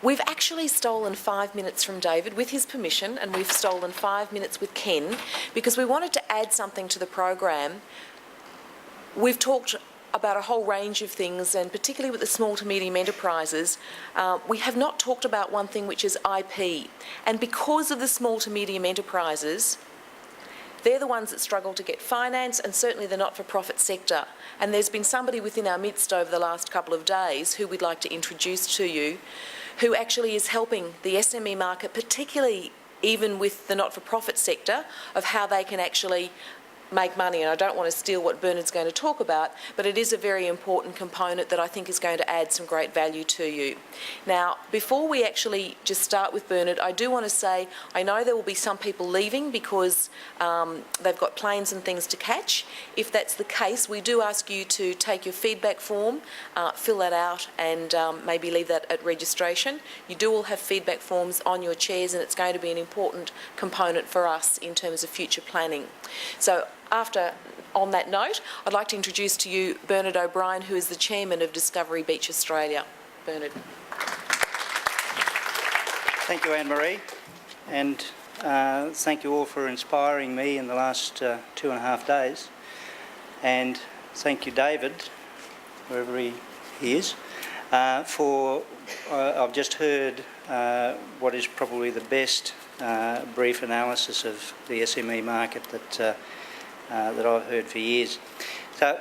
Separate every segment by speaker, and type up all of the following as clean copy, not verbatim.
Speaker 1: We've actually stolen 5 minutes from David with his permission, and we've stolen 5 minutes with Ken because we wanted to add something to the program. We've talked about a whole range of things, and particularly with the small to medium enterprises, we have not talked about one thing, which is IP. And because of the small to medium enterprises, they're the ones that struggle to get finance, and certainly the not-for-profit sector. And there's been somebody within our midst over the last couple of days who we'd like to introduce to you, who actually is helping the SME market, particularly even with the not-for-profit sector, of how they can actually make money. And I don't want to steal what Bernard's going to talk about, but it is a very important component that I think is going to add some great value to you. Now, before we actually just start with Bernard, I do want to say I know there will be some people leaving because they've got planes and things to catch. If that's the case, we do ask you to take your feedback form, fill that out, and maybe leave that at registration. You do all have feedback forms on your chairs, and it's going to be an important component for us in terms of future planning. So on that note, I'd like to introduce to you Bernard O'Brien, who is the Chairman of Discovery Beach Australia. Bernard.
Speaker 2: Thank you, Anne-Marie, and thank you all for inspiring me in the last 2.5 days. And thank you, David, wherever he is, for I've just heard what is probably the best brief analysis of the SME market that I've heard for years. So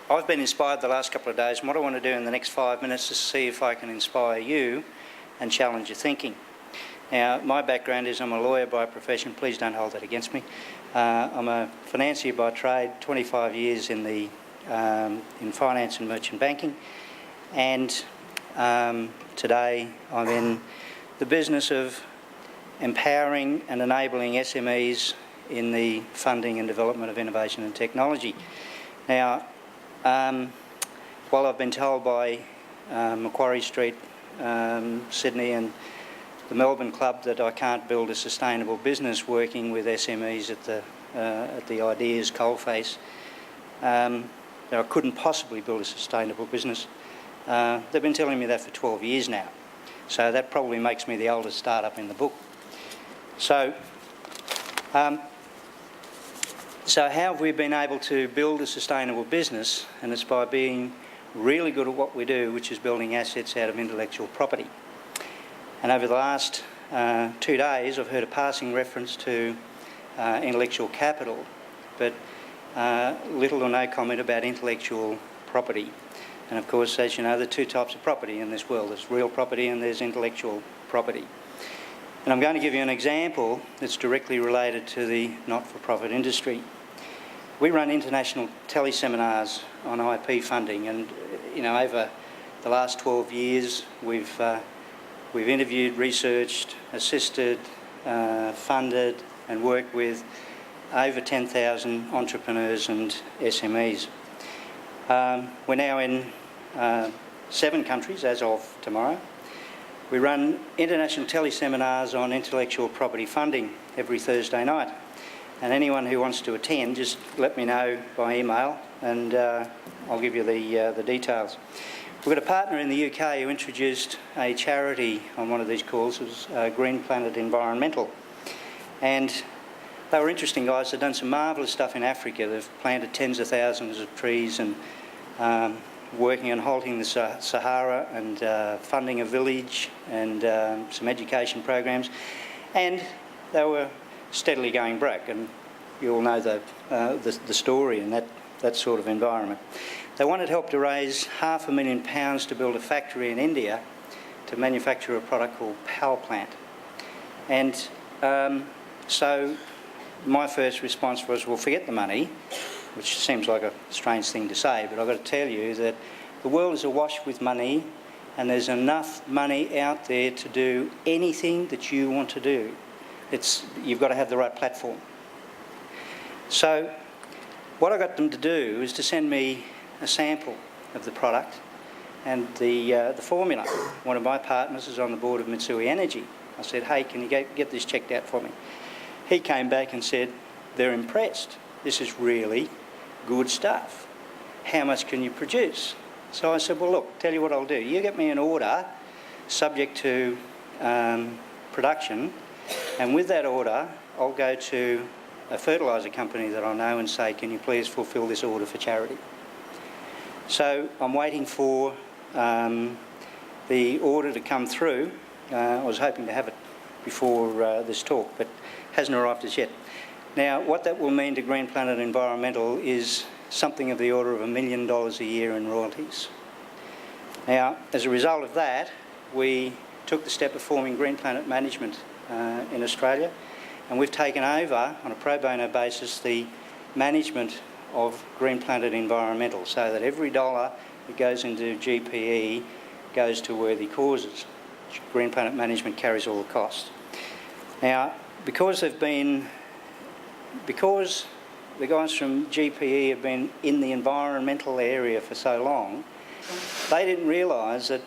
Speaker 2: I've been inspired the last couple of days, and what I want to do in the next 5 minutes is see if I can inspire you and challenge your thinking. Now, my background is I'm a lawyer by profession. Please don't hold that against me. I'm a financier by trade, 25 years in finance and merchant banking, and today I'm in the business of empowering and enabling SMEs in the funding and development of innovation and technology. Now, while I've been told by Macquarie Street, Sydney and the Melbourne Club that I can't build a sustainable business working with SMEs at the ideas coalface, that I couldn't possibly build a sustainable business. They've been telling me that for 12 years now. So that probably makes me the oldest startup in the book. So how have we been able to build a sustainable business? And it's by being really good at what we do, which is building assets out of intellectual property. And over the last 2 days, I've heard a passing reference to intellectual capital, but little or no comment about intellectual property. And of course, as you know, there are two types of property in this world. There's real property and there's intellectual property. And I'm going to give you an example that's directly related to the not-for-profit industry. We run international teleseminars on IP funding, and over the last 12 years we've interviewed, researched, assisted, funded and worked with over 10,000 entrepreneurs and SMEs. We're now in 7 countries as of tomorrow. We run international teleseminars on intellectual property funding every Thursday night. And anyone who wants to attend, just let me know by email and I'll give you the details. We've got a partner in the UK who introduced a charity on one of these calls. It was Green Planet Environmental. And they were interesting guys. They've done some marvellous stuff in Africa. They've planted tens of thousands of trees and working on halting the Sahara and funding a village and some education programs. And they were steadily going broke, and you all know the story in that sort of environment. They wanted help to raise £500,000 to build a factory in India to manufacture a product called Power Plant. And so my first response was, well, forget the money, which seems like a strange thing to say, but I've got to tell you that the world is awash with money, and there's enough money out there to do anything that you want to do. You've got to have the right platform. So what I got them to do is to send me a sample of the product and the formula. One of my partners is on the board of Mitsui Energy. I said, hey, can you get this checked out for me? He came back and said, they're impressed. This is really good stuff. How much can you produce? So I said, well, look, tell you what I'll do. You get me an order subject to production, and with that order, I'll go to a fertiliser company that I know and say, can you please fulfil this order for charity? So I'm waiting for the order to come through. I was hoping to have it before this talk, but hasn't arrived as yet. Now, what that will mean to Green Planet Environmental is something of the order of $1 million a year in royalties. Now, as a result of that, we took the step of forming Green Planet Management in Australia, and we've taken over, on a pro bono basis, the management of Green Planet Environmental, so that every dollar that goes into GPE goes to worthy causes. Green Planet Management carries all the costs. Now, because the guys from GPE have been in the environmental area for so long, they didn't realise that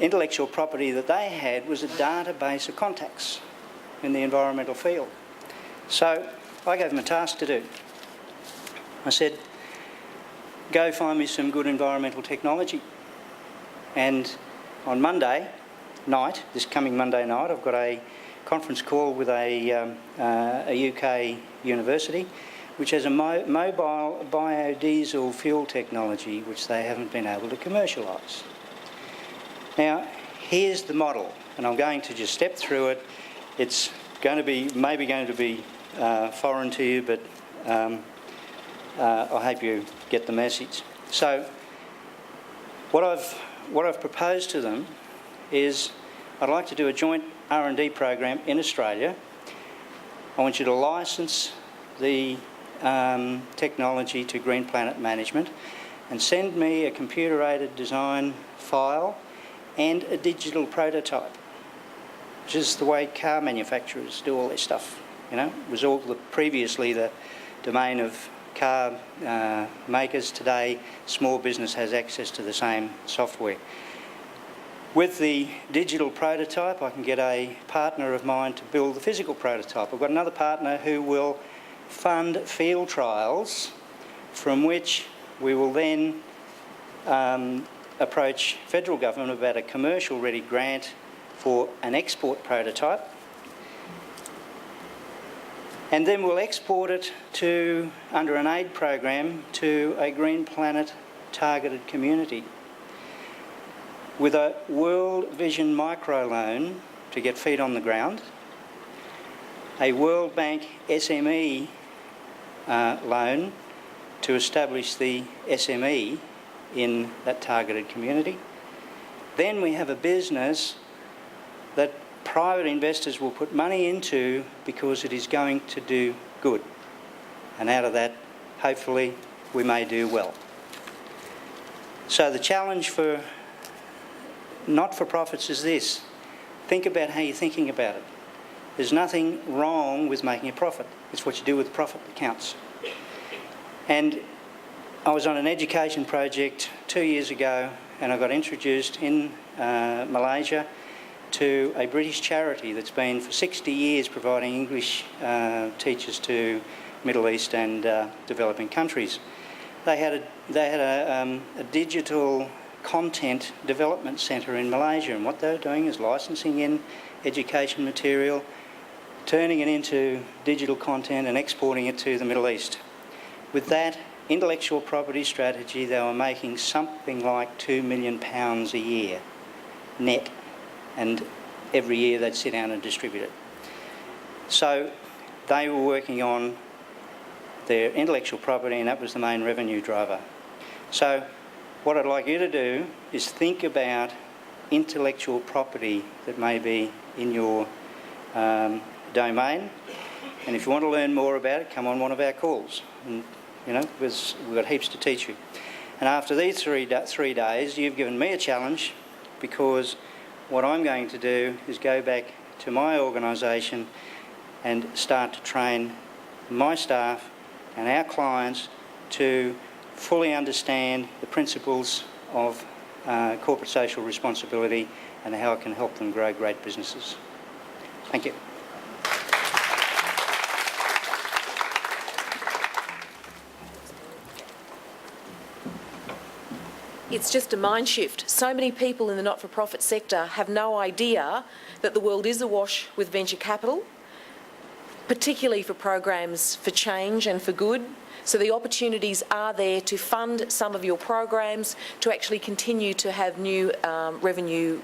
Speaker 2: intellectual property that they had was a database of contacts in the environmental field. So I gave them a task to do. I said, go find me some good environmental technology. And on Monday night, this coming Monday night, I've got a conference call with a UK university which has a mobile biodiesel fuel technology which they haven't been able to commercialise. Now, here's the model, and I'm going to just step through it. It's going to be, maybe going to be foreign to you, but I hope you get the message. So, what I've proposed to them is I'd like to do a joint R&D program in Australia. I want you to license the technology to Green Planet Management and send me a computer-aided design file and a digital prototype, which is the way car manufacturers do all their stuff. You know, it was all previously the domain of car makers. Today, small business has access to the same software. With the digital prototype, I can get a partner of mine to build the physical prototype. I've got another partner who will fund field trials from which we will then approach federal government about a commercial ready grant for an export prototype, and then we'll export it to, under an aid program, to a Green Planet targeted community with a World Vision microloan to get feet on the ground, a World Bank SME loan to establish the SME in that targeted community. Then we have a business that private investors will put money into because it is going to do good. And out of that, hopefully, we may do well. So the challenge for not-for-profits is this. Think about how you're thinking about it. There's nothing wrong with making a profit. It's what you do with the profit that counts. And I was on an education project 2 years ago, and I got introduced in Malaysia to a British charity that's been for 60 years providing English teachers to Middle East and developing countries. They had a digital content development centre in Malaysia, and what they were doing is licensing in education material, turning it into digital content and exporting it to the Middle East. With that intellectual property strategy, they were making something like £2 million a year net, and every year they'd sit down and distribute it. So they were working on their intellectual property, and that was the main revenue driver. So what I'd like you to do is think about intellectual property that may be in your domain, and if you want to learn more about it, come on one of our calls. And, you know, we've got heaps to teach you. And after these three days, you've given me a challenge, because what I'm going to do is go back to my organisation and start to train my staff and our clients to fully understand the principles of corporate social responsibility and how it can help them grow great businesses. Thank you.
Speaker 1: it's just a mind shift. So many people in the not-for-profit sector have no idea that the world is awash with venture capital, particularly for programs for change and for good. So the opportunities are there to fund some of your programs, to actually continue to have new revenue